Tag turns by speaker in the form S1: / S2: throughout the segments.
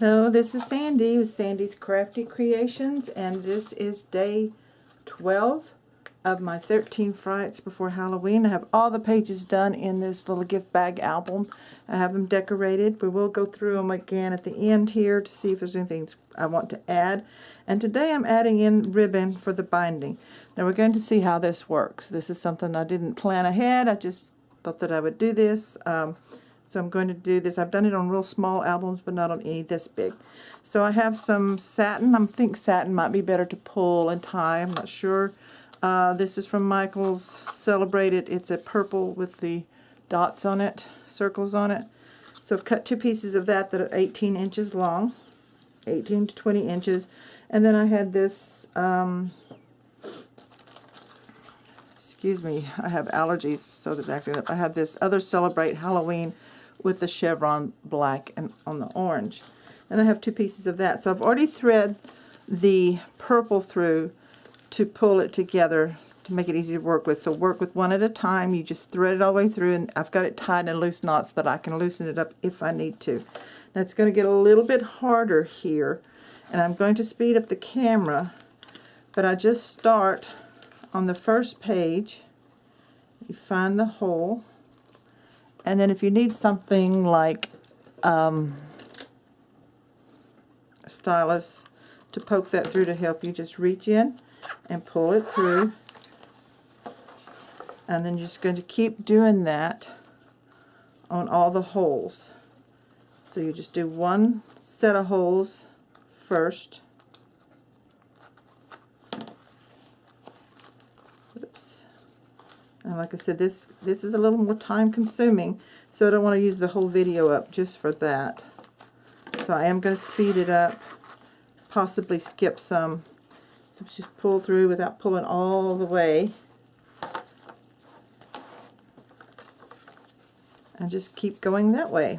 S1: Hello, this is Sandy with Sandy's Crafty Creations, and this is day 12 of my 13 Frights before Halloween. I have all the pages done in this little gift bag album. I have them decorated. We will go through them again at the end here to see if there's anything I want to add. And today I'm adding in ribbon for the binding. Now we're going to see how this works. This is something I didn't plan ahead. I just thought that I would do this. So I'm going to do this. I've done it on real small albums, but not on any this big. So I have some satin. I think satin might be better to pull and tie. I'm not sure. This is from Michael's Celebrated. It's a purple with the dots on it, circles on it. So I've cut 2 pieces of that that are 18 inches long, 18 to 20 inches. And then I had this, excuse me, I have allergies, so there's acting up. I have this other Celebrate Halloween with the chevron black and on the orange. And I have 2 pieces of that. So I've already thread the purple through to pull it together to make it easy to work with. So work with one at a time. You just thread it all the way through, and I've got it tied in loose knots that I can loosen it up if I need to. Now it's going to get a little bit harder here, and I'm going to speed up the camera, but I just start on the first page. You find the hole, and then if you need something like a stylus to poke that through to help you, just reach in and pull it through, and then you're just going to keep doing that on all the holes. So you just do one set of holes first. Oops. And like I said, this is a little more time consuming, so I don't want to use the whole video up just for that. So I am going to speed it up, possibly skip some. So just pull through without pulling all the way. And just keep going that way.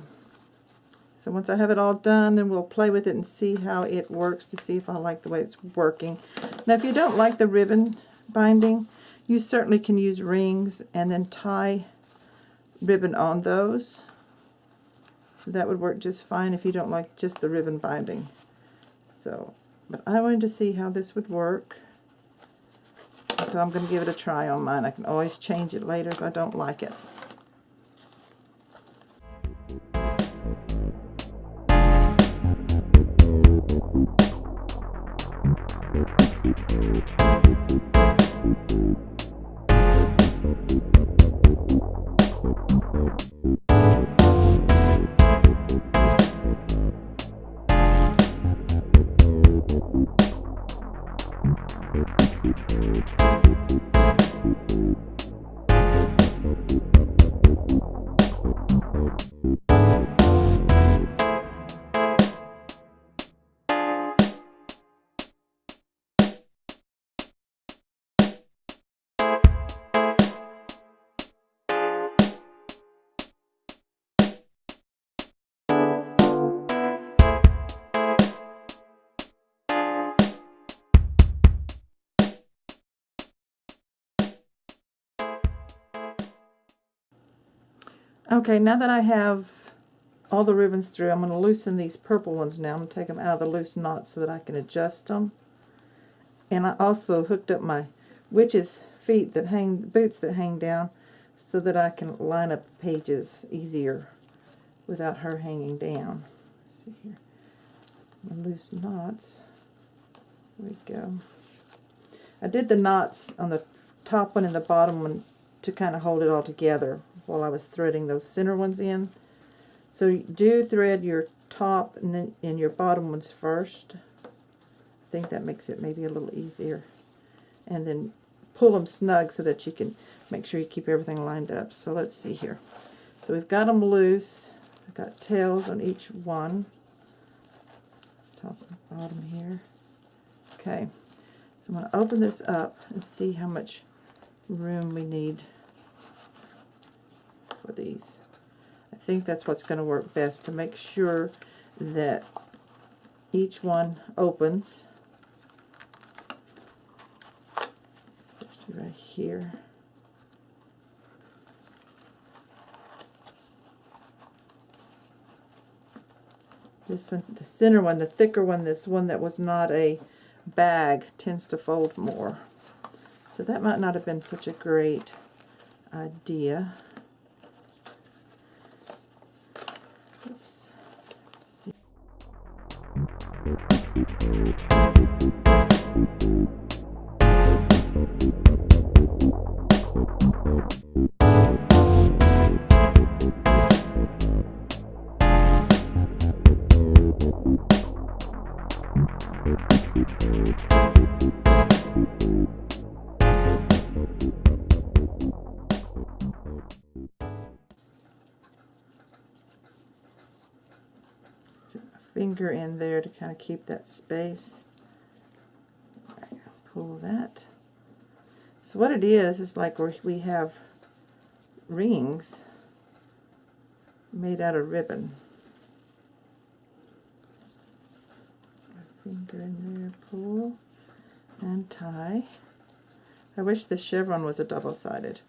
S1: So once I have it all done, then we'll play with it and see how it works, to see if I like the way it's working. Now if you don't like the ribbon binding, you certainly can use rings and then tie ribbon on those. So that would work just fine if you don't like just the ribbon binding. So, but I wanted to see how this would work. So I'm going to give it a try on mine. I can always change it later if I don't like it. Okay, now that I have all the ribbons through, I'm going to loosen these purple ones now. I'm going to take them out of the loose knots so that I can adjust them. And I also hooked up my witch's feet that hang, boots that hang down, so that I can line up pages easier without her hanging down. Let's see here. My loose knots. There we go. I did the knots on the top one and the bottom one to kind of hold it all together while I was threading those center ones in. So you do thread your top and then in your bottom ones first. I think that makes it maybe a little easier. And then pull them snug so that you can make sure you keep everything lined up. So let's see here. So we've got them loose. I've got tails on each one. Top and bottom here. Okay. So I'm going to open this up and see how much room we need for these. I think that's what's going to work best, to make sure that each one opens. Right here. This one, the center one, the thicker one, this one that was not a bag, tends to fold more. So that might not have been such a great idea. Oops. Stick my finger in there to kind of keep that space. Pull that. So what it is like we have rings made out of ribbon. Finger in there, pull and tie. I wish the chevron was a double-sided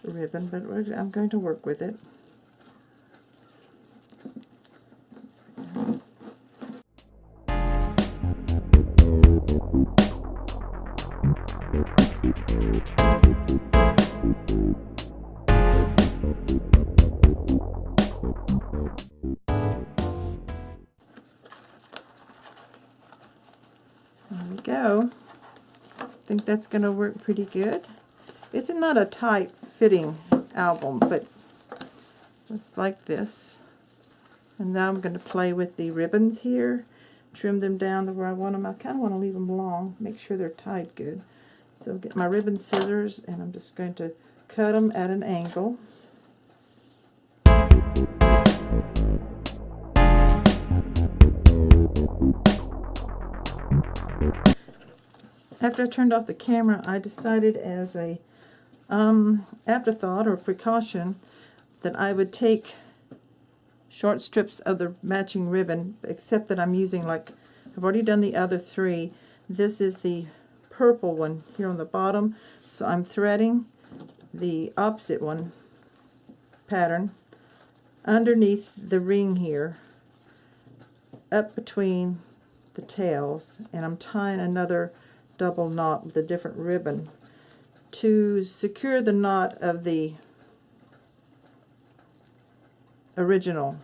S1: ribbon, but I'm going to work with it. There we go. I think that's going to work pretty good. It's not a tight fitting album, but it's like this. And now I'm going to play with the ribbons here, trim them down to where I want them. I kind of want to leave them long, make sure they're tied good. So get my ribbon scissors, and I'm just going to cut them at an angle. After I turned off the camera, I decided as a afterthought or precaution that I would take short strips of the matching ribbon, except that I'm using, like, I've already done the other three. This is the purple one here on the bottom, so I'm threading the opposite one pattern underneath the ring here, up between the tails, and I'm tying another double knot with a different ribbon to secure the knot of the original.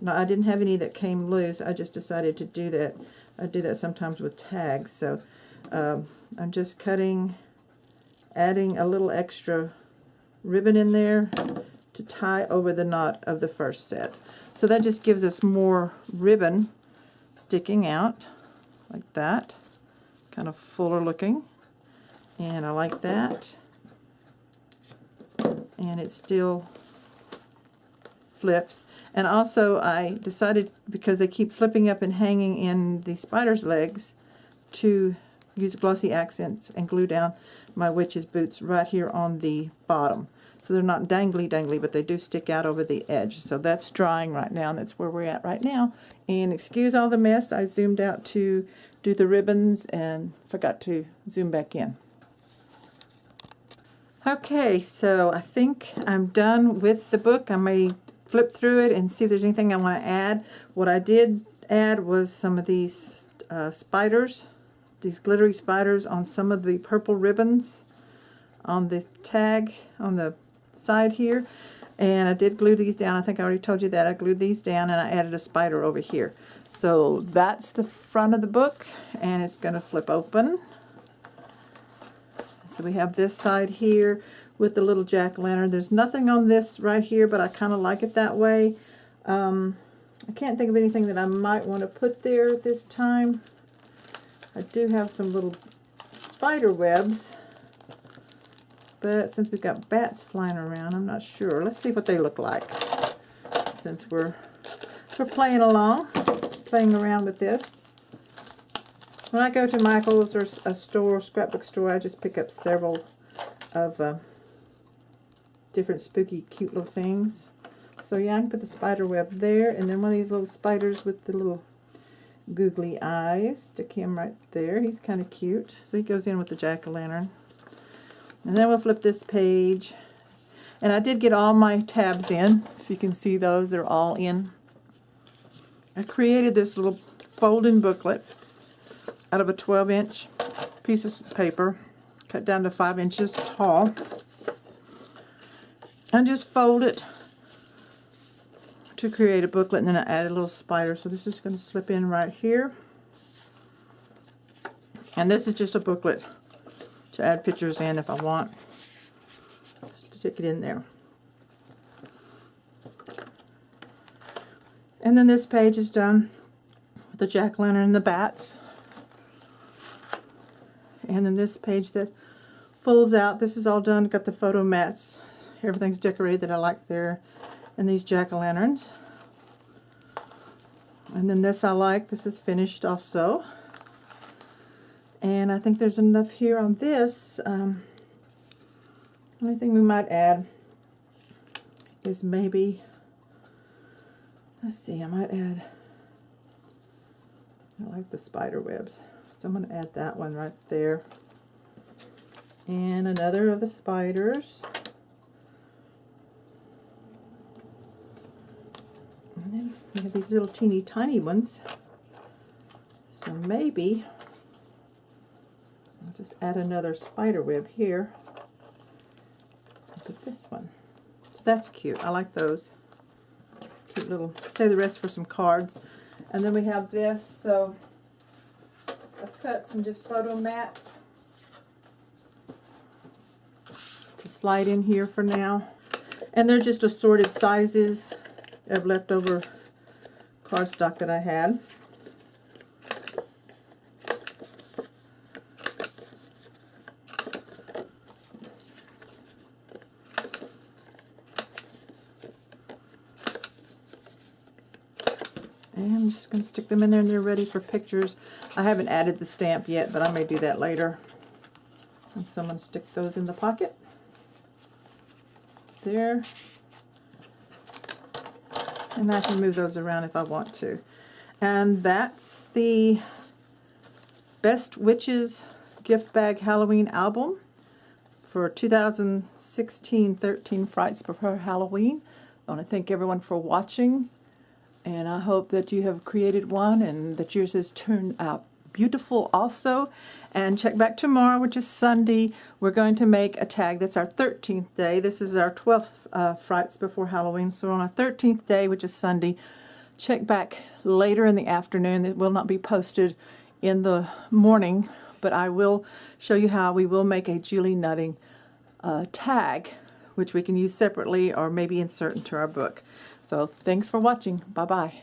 S1: Now, I didn't have any that came loose. I just decided to do that. I do that sometimes with tags. So I'm just cutting, adding a little extra ribbon in there to tie over the knot of the first set. So that just gives us more ribbon sticking out like that, kind of fuller looking, and I like that. And it still flips. And also I decided, because they keep flipping up and hanging in the spider's legs, to use glossy accents and glue down my witch's boots right here on the bottom. So they're not dangly, but they do stick out over the edge. So that's drying right now, and that's where we're at right now. And excuse all the mess. I zoomed out to do the ribbons and forgot to zoom back in. Okay, so I think I'm done with the book. I may flip through it and see if there's anything I want to add. What I did add was some of these spiders, these glittery spiders on some of the purple ribbons on the tag on the side here. And I did glue these down. I think I already told you that. I glued these down and I added a spider over here. So that's the front of the book, and it's going to flip open. So we have this side here with the little jack-o'-lantern. There's nothing on this right here, but I kind of like it that way. I can't think of anything that I might want to put there at this time. I do have some little spider webs, but since we've got bats flying around, I'm not sure. Let's see what they look like since we're playing around with this. When I go to Michael's or a store, scrapbook store, I just pick up several of different spooky, cute little things. So yeah, I can put the spider web there, and then one of these little spiders with the little googly eyes. Stick him right there. He's kind of cute. So he goes in with the jack-o'-lantern. And then we'll flip this page. And I did get all my tabs in. If you can see those, they're all in. I created this little folding booklet out of a 12-inch piece of paper, cut down to 5 inches tall, and just fold it to create a booklet, and then I added a little spider. So this is going to slip in right here. And this is just a booklet to add pictures in if I want. Just stick it in there. And then this page is done with the jack-o'-lantern and the bats. And then this page that folds out, this is all done. Got the photo mats. Everything's decorated that I like there. And these jack-o'-lanterns. And then this I like. This is finished also. And I think there's enough here on this. Only thing we might add is maybe, let's see, I might add, I like the spider webs. So I'm going to add that one right there. And another of the spiders. And then we have these little teeny tiny ones. So maybe I'll just add another spider web here. Look at this one. So that's cute. I like those. Cute little, save the rest for some cards. And then we have this. So I've cut some just photo mats to slide in here for now. And they're just assorted sizes of leftover cardstock that I had. And I'm just going to stick them in there and they're ready for pictures. I haven't added the stamp yet, but I may do that later. And someone stick those in the pocket. There. And I can move those around if I want to. And that's the Best Witches Gift Bag Halloween album for 2016-13 Frights Before Halloween. I want to thank everyone for watching. And I hope that you have created one and that yours has turned out beautiful also. And check back tomorrow, which is Sunday. We're going to make a tag. That's our 13th day. This is our 12th Frights Before Halloween. So on our 13th day, which is Sunday, check back later in the afternoon. It will not be posted in the morning, but I will show you how we will make a Julie Nutting tag, which we can use separately or maybe insert into our book. So thanks for watching. Bye-bye.